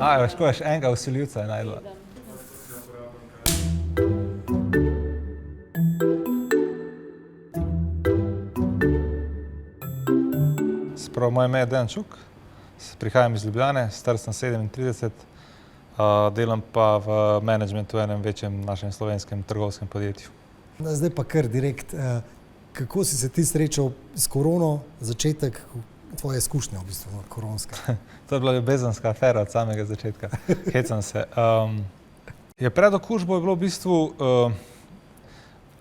Veš, ko veš, enega vsiljivca je najdla. Spravo, moje ime je Dejan Čuk, prihajam iz Ljubljane, star sem 37, delam pa v menedžmentu v enem večjem našem slovenskem trgovskem podjetju. Zdaj pa kar direkt, kako si se ti srečal s korono, začetek tvoje izkušnje v bistvu, koronske? To je bila ljubezenska afera od samega začetka, hecam se. Pred okužbo je bilo v bistvu,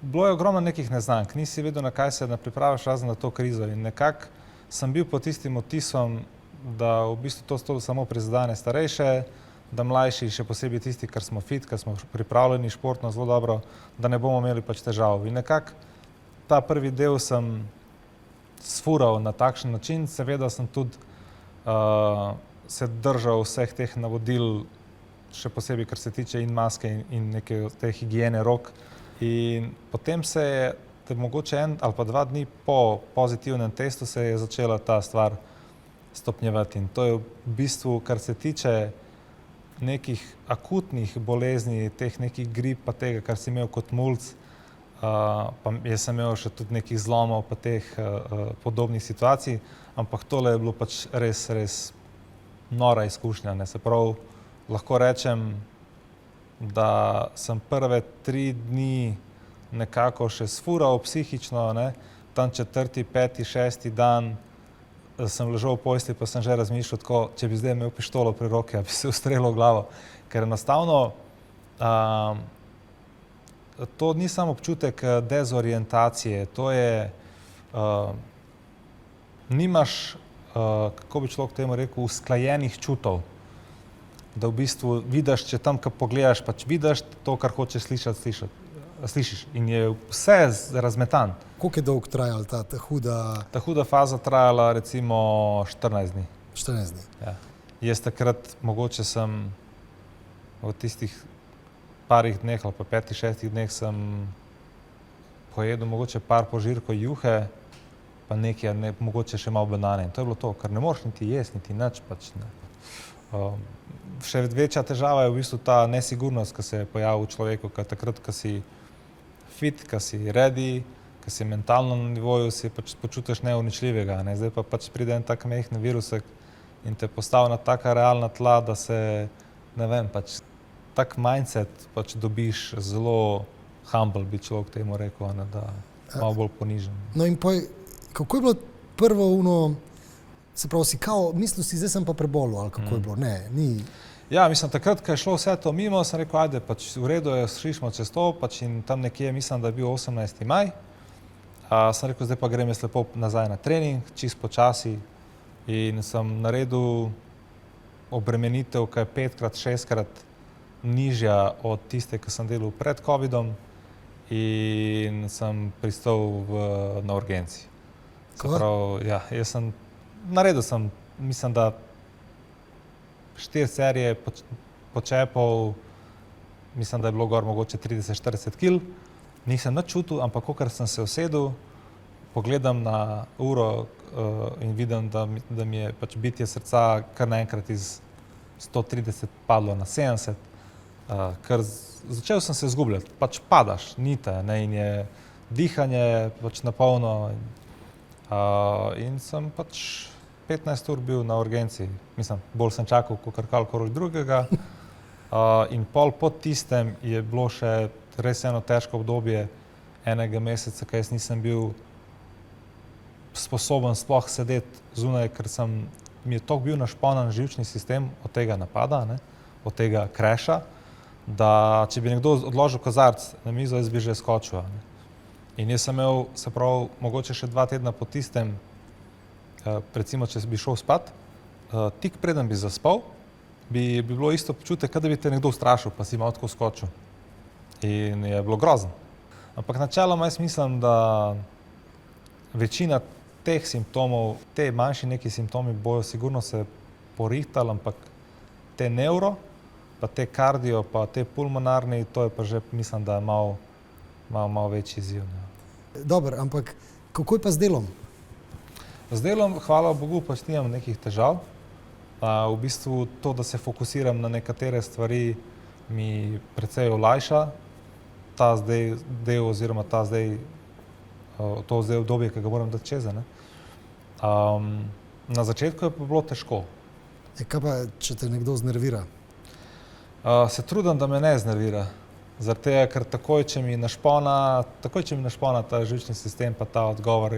bilo je ogromno nekih neznank, nisi vedel, na kaj se pripraviš razen na to krizo in nekako sem bil pod tistim vtisom, da v bistvu to samo prizadene starejše, da mlajši, še posebej tisti, ker smo fit, ker smo pripravljeni športno zelo dobro, da ne bomo imeli pač težav. In nekako ta prvi del sem sfural na takšen način, seveda sem tudi se držal vseh teh navodil, še posebej, kar se tiče in maske in neke te higiene rok. In potem se je mogoče en ali pa 2 dni po pozitivnem testu se je začela ta stvar stopnjevati. In to je v bistvu, kar se tiče nekih akutnih bolezni, teh nekih grip pa tega, kar si imel kot mulc, pa jaz sem imel še tudi nekih zlomov pa teh podobnih situacij, ampak tole je bilo pač res nora izkušnja, ne. Se pravi, lahko rečem, da sem prve 3 dni nekako še sfural psihično, ne. Tam 4., 5., 6. dan sem ležal v postelji, pa sem že razmišljal tako, če bi zdaj imel pištolo pri roki, bi se ustrelil v glavo. Ker enostavno to ni samo občutek dezorientacije, to je, nimaš, kako bi človek temu rekel, usklajenih čutov. Da v bistvu vidiš, če tam, ko pogledaš, pač vidiš to, kar hočeš slišiš. In je vse razmetan. Koliko je dolgo trajala ta huda? Ta huda faza trajala recimo 14 dni. 14 dni. Ja. Jaz takrat, mogoče sem v tistih parih dneh ali pa 5., 6. dneh sem pojedel mogoče par požirkov juhe, pa nekaj, mogoče še malo banane. In to je bilo to, ker ne moreš niti jesti, niti nič pač, ne. Še večja težava je v bistvu ta nesigurnost, ki se je pojavil v človeku, ker takrat, ko si fit, ko si ready, ko si mentalno na nivoju, si pač počutiš neuničljivega, ne. Zdaj pa pač pride en tak majhen virusek in te postavi na taka realna tla, da se, ne vem, pač tak mindset pač dobiš zelo humble, bi človek temu rekel, ne, da malo bolj ponižen. No in kako je bilo prvo se pravi, si kao, mislil si, zdaj sem pa prebolel, ali kako je bilo? Ne, ni. Ja, mislim, takrat, ko je šlo vse to mimo, sem rekel, ajde, pač v redu je, šli smo čez to, pač in tam nekje, mislim, da je bil 18. maj. Sem rekel, zdaj pa grem jaz lepo nazaj na trening, čisto počasi in sem naredil obremenitev, ki je 5-krat, 6-krat nižja od tiste, ki sem delal pred covidom in sem pristal na urgenci. Se pravi, ja, jaz sem naredil mislim, da 4 serije počepov, mislim, da je bilo gor mogoče 30-40 kil. Nisem nič čutil, ampak kakor sem se usedel, pogledam na uro in vidim, da mi je pač bitje srca kar naenkrat iz 130 padlo na 70, ker začel sem se izgubljati. Pač padaš, nite, ne, in je dihanje pač na polno in sem pač 15 ur bil na urgenci. Mislim, bolj sem čakal kakor karkoli drugega. In pol po tistem je bilo še res eno težko obdobje enega meseca, ko jaz nisem bil sposoben sploh sedeti zunaj, ker mi je toliko bil našponan živčni sistem od tega napada, ne, od tega crasha, da če bi nekdo odložil kozarec na mizo, jaz bi že skočil, ne. In jaz sem imel, se pravi, mogoče še 2 tedna po tistem, recimo, če bi šel spat, tik preden bi zaspal, bi bilo isto občutek, kot da bi te nekdo ustrašil, pa si malo tako skočil. In je bilo grozno. Ampak načeloma jaz mislim, da večina teh simptomov, te manjši neki simptomi bojo sigurno se porihtali, ampak te nevro, pa te kardio, pa te pulmonarni, to je pa že, mislim, da je malo večji izziv. Dobro, ampak kako je pa z delom? Z delom, hvala Bogu, pač nimam nekih težav. V bistvu to, da se fokusiram na nekatere stvari, mi precej olajša ta zdaj del oziroma to zdaj obdobje, ki ga moram dati čez. Na začetku je pa bilo težko. Kaj pa, če te nekdo znervira? Se trudim, da me ne znervira. Zaradi tega, ker takoj, če mi našpona ta živčni sistem, pa ta odgovor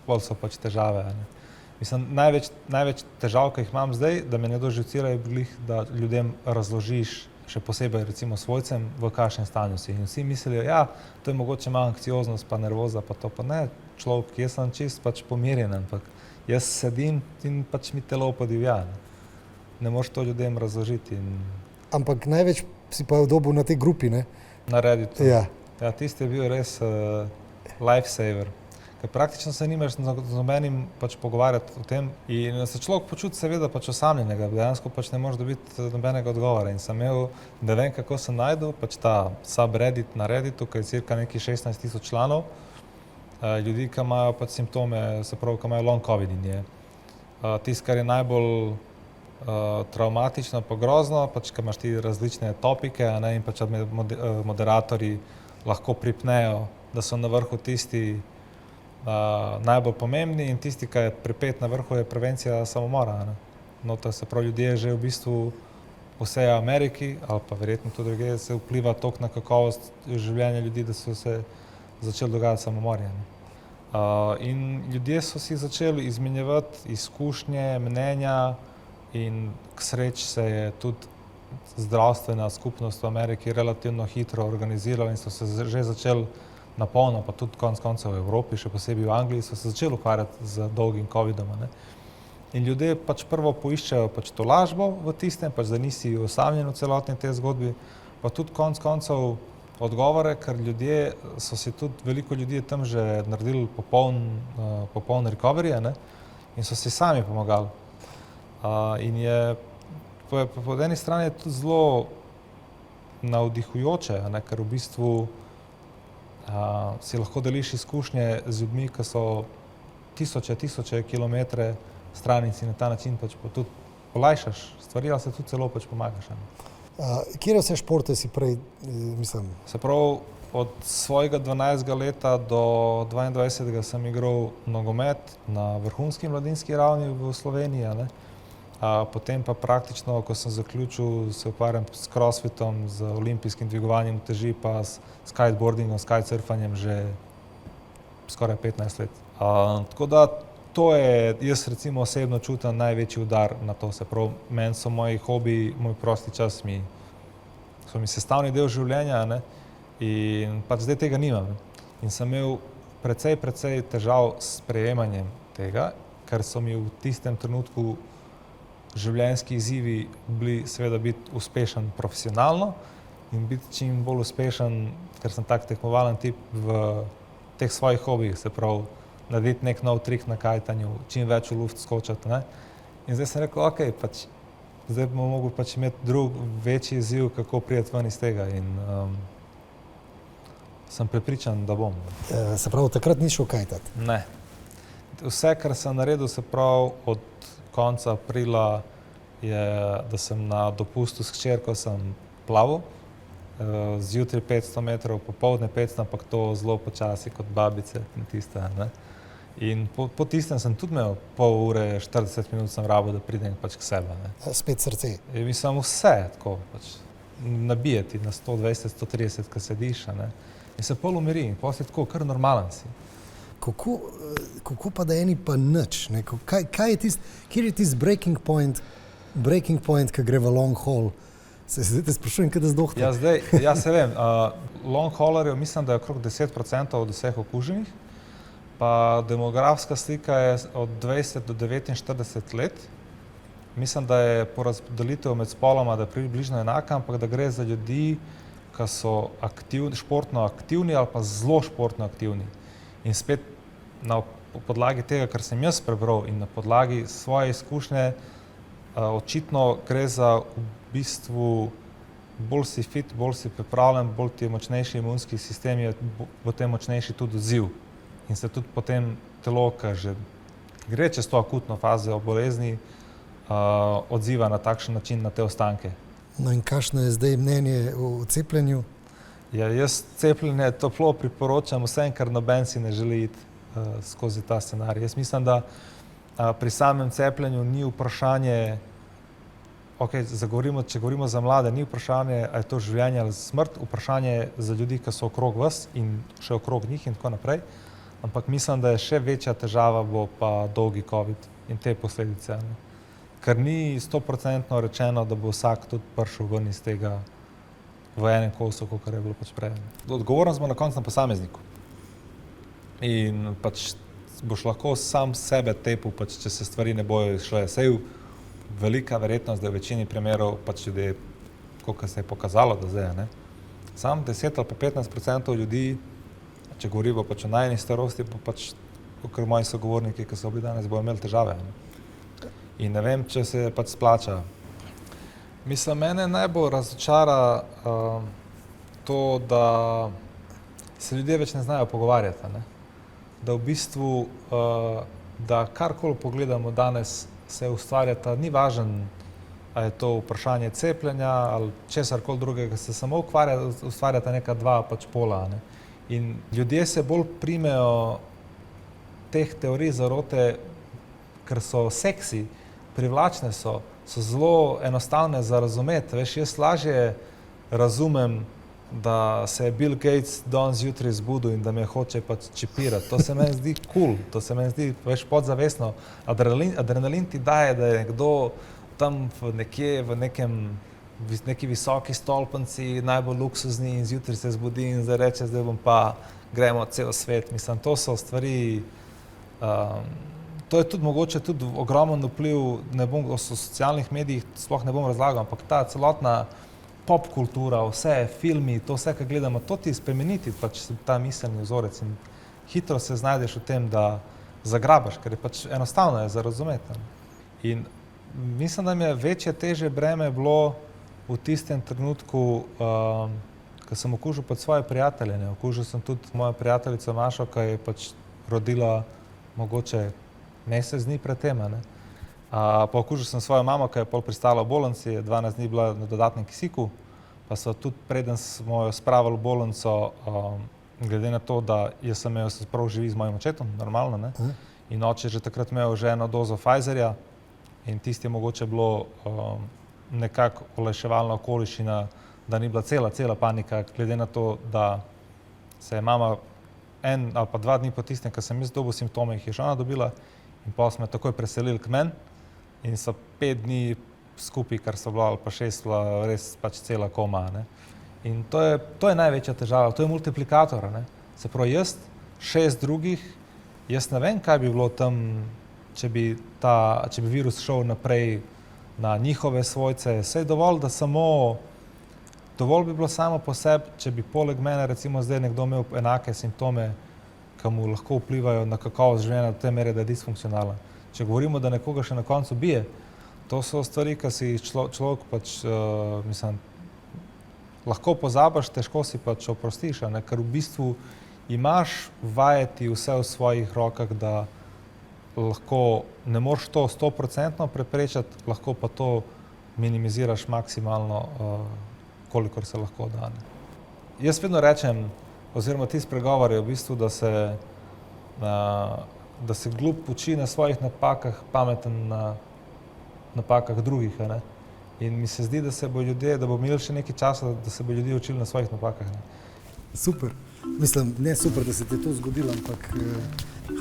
bolj so pač težave. Mislim, največ težav, ki jih imam zdaj, da me nekdo živcira, je glih, da ljudem razložiš, še posebej recimo svojcem, v kakšnem stanju si. In vsi mislijo, ja, to je mogoče malo anksioznost, pa nervoza, pa to pa ne. Človek, jaz sem čist pač pomirjen, ampak jaz sedim in pač mi telo podivja. Ne moreš to ljudem razložiti. Ampak največ si pa dobil na tej grupi, ne? Narediti to. Ja. Ja, tisti je bil res lifesaver. Ker praktično se nimaš z nobenim pač pogovarjati o tem in se človek počuti seveda pač osamljenega, dejansko pač ne moreš dobiti nobenega odgovora. In sem imel, da vem, kako sem našel, pač ta subreddit na Redditu, ki je cirka nekih 16,000 članov, ljudi, ki imajo pač simptome, se pravi, ki imajo long covid in je. Tisto, kar je najbolj travmatično pa grozno, pač, ker imaš ti različne topike, in pač moderatorji lahko pripnejo, da so na vrhu tisti najbolj pomembni in tisti, ki je pripet na vrhu, je prevencija samomora. No, to se pravi, ljudje že v bistvu v vsej Ameriki, ali pa verjetno tudi drugje, se vpliva toliko na kakovost življenja ljudi, da so se začeli dogajati samomorje. In ljudje so si začeli izmenjevati izkušnje, mnenja in k sreči se je tudi zdravstvena skupnost v Ameriki relativno hitro organizirala in so se že začeli na polno, pa tudi konec koncev v Evropi, še posebej v Angliji, so se začeli ukvarjati z dolgim covidom. In ljudje pač prvo poiščejo pač to lažbo v tistem, pač da nisi osamljen v celotni tej zgodbi, pa tudi konec koncev odgovore, ker ljudje so si tudi, veliko ljudi je tam že naredili popoln recovery, in so si sami pomagali. In je po eni strani je tudi zelo navdihujoče, ker v bistvu si lahko deliš izkušnje z ljudmi, ki so tisoče kilometre stran in si na ta način pač tudi olajšaš stvari, ali se tudi celo pač pomagaš. Kje vse športe si prej, mislim? Se pravi, od svojega 12. leta do 22. sem igral nogomet na vrhunski mladinski ravni v Sloveniji, potem pa praktično, ko sem zaključil, se ukvarjam s crossfitom, z olimpijskim dvigovanjem uteži, pa s kiteboardingom, s kitesurfanjem že skoraj 15 let. Tako da to je, jaz recimo osebno čutim največji udar na to, se pravi, meni so moji hobiji, moj prosti čas so mi sestavni del življenja, in pač zdaj tega nimam. In sem imel precej težav s sprejemanjem tega, ker so mi v tistem trenutku življenjski izzivi bili seveda biti uspešen profesionalno in biti čim bolj uspešen, ker sem tak tekmovalen tip v teh svojih hobijih, se pravi, narediti nek nov trik na kajtanju, čim več v luft skočiti. In zdaj sem rekel, ok, pač zdaj bomo mogli pač imeti drug večji izziv, kako priti ven iz tega in sem prepričan, da bom. Se pravi, takrat ni šel kajtati? Ne. Vse, kar sem naredil, se pravi, od konca aprila je, da sem na dopustu s hčerko sem plaval, zjutraj 500 metrov, popoldne 500, ampak to zelo počasi kot babice kmetiste. In po tistem sem tudi imel pol ure, 40 minut sem rabil, da pridem pač k sebi. Spet srce? Mislim, vse tako, pač nabijati na 120, 130, ko sediš, in se pol umiri in potem si tako, kar normalen si. Kako pa da eni pa nič? Kaj je kjer je tisti breaking point, ki gre v long haul? Zdaj te sprašujem, kaj da zdohta? Ja, se vem, long haulerjev mislim, da je okrog 10% od vseh okuženih, pa demografska slika je od 20 do 49 let. Mislim, da je porazdelitev med spoloma, da je približno enaka, ampak da gre za ljudi, ki so športno aktivni ali pa zelo športno aktivni. In spet na podlagi tega, kar sem jaz prebral in na podlagi svoje izkušnje, očitno gre za v bistvu bolj si fit, bolj si pripravljen, bolj ti je močnejši imunski sistem, je potem močnejši tudi odziv. In se tudi potem telo, ki že gre čez to akutno fazo bolezni, odziva na takšen način na te ostanke. No in kakšno je zdaj mnenje o cepljenju? Ja, jaz cepljenje toplo priporočam vsem, ker noben si ne želi iti skozi ta scenarij. Jaz mislim, da pri samem cepljenju ni vprašanje, če govorimo za mlade, ni vprašanje, ali je to življenje ali smrt, vprašanje je za ljudi, ki so okrog vas in še okrog njih in tako naprej. Ampak mislim, da je še večja težava bo pa dolgi COVID in te posledice. Ne? Ker ni 100% rečeno, da bo vsak tudi prišel ven iz tega v enem kosu, kot je bilo pač prej. Odgovornost bo na koncu na posamezniku. In pač boš lahko sam sebe tepil, pač, če se stvari ne bojo šle. Sej velika verjetnost, da je v večini primerov pač ljudje, koliko se je pokazalo do zdaj, ne? Sam 10 ali pa 15% ljudi, če govorimo pač o najni starosti, pa pač, kot moji sogovorniki, ki so bili danes, bojo imeli težave. Ne? In ne vem, če se pač splača. Mislim, mene najbolj razočara to, da se ljudje več ne znajo pogovarjati. Ne? Da v bistvu, da karkoli pogledamo danes, se ustvarjata, ni važen, ali je to vprašanje cepljenja ali česarkoli drugega, se samo ustvarjata neka dva pač pola. Ne? In ljudje se bolj primejo teh teorij zarote, ker so seksi, privlačne so zelo enostavne za razumeti. Veš, jaz lažje razumem, da se je Bill Gates danes zjutraj zbudil in da me hoče pač čipirati. To se meni zdi cool, to se meni zdi veš, podzavestno. Adrenalin ti daje, da je nekdo tam nekje v neki visoki stolpnici, najbolj luksuzni in zjutraj se zbudi in zdaj reče, zdaj bom pa gremo cel svet. Mislim, to so stvari, to je tudi mogoče tudi ogromen vpliv, ne bom o socialnih medijih sploh ne bom razlagal, ampak ta celotna pop kultura, vse filmi, to vse, kar gledamo, to ti spremeniti pač ta miselni vzorec in hitro se znajdeš v tem, da zagrabaš, ker je pač enostavno je za razumeti. In mislim, da mi je večje teže breme bilo v tistem trenutku, ko sem okužil pač svoje prijatelje. Ne? Okužil sem tudi mojo prijateljico Mašo, ki je pač rodila mogoče mesec dni pred tem. Pa okužil sem svojo mamo, ki je pol pristala v bolnici, je 12 dni bila na dodatnem kisiku, pa so tudi preden smo jo spravili v bolnico, glede na to, da jaz sem imel se prav živi z mojim očetom, normalno, ne? In oče že takrat imel že eno dozo Pfizerja in tisti je mogoče bilo nekako olajševalna okoliščina, da ni bila cela panika, glede na to, da se je mama en ali pa 2 dni po tistem, ko sem jaz dobil simptome, jih je še ona dobila in pa smo jo takoj preselili k meni in so 5 dni skupaj, kar so bila ali pa 6, bila res pač cela koma. Ne? In to je največja težava, to je multiplikator. Ne? Se pravi, jaz, 6 drugih, jaz ne vem, kaj bi bilo tam, če bi virus šel naprej na njihove svojce. Saj dovolj bi bilo samo po sebi, če bi poleg mene recimo zdaj nekdo imel enake simptome, ki mu lahko vplivajo na kakovost življenja do te mere, da je disfunkcionalen. Če govorimo, da nekoga še na koncu bije, to so stvari, ki si človek pač, mislim, lahko pozabiš, težko si pač oprostiš, ne? Ker v bistvu imaš vajeti vse v svojih rokah, da lahko ne moreš to 100% preprečiti, lahko pa to minimiziraš maksimalno, kolikor se lahko da. Ne? Jaz vedno rečem, oziroma tisti pregovor je v bistvu, da se glup uči na svojih napakah, pameten na napakah drugih. Ne? In mi se zdi, da bo imeli še nekaj časa, da se bo ljudje učili na svojih napakah. Ne? Super. Mislim, ne super, da se ti je to zgodilo, ampak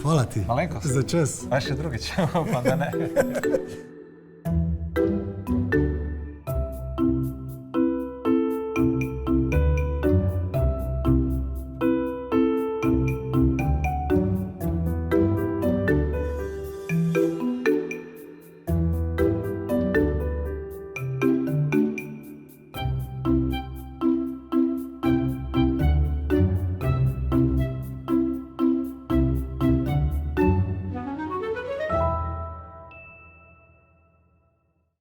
hvala ti Malenkost. za čas. Pa še drugič, pa da ne.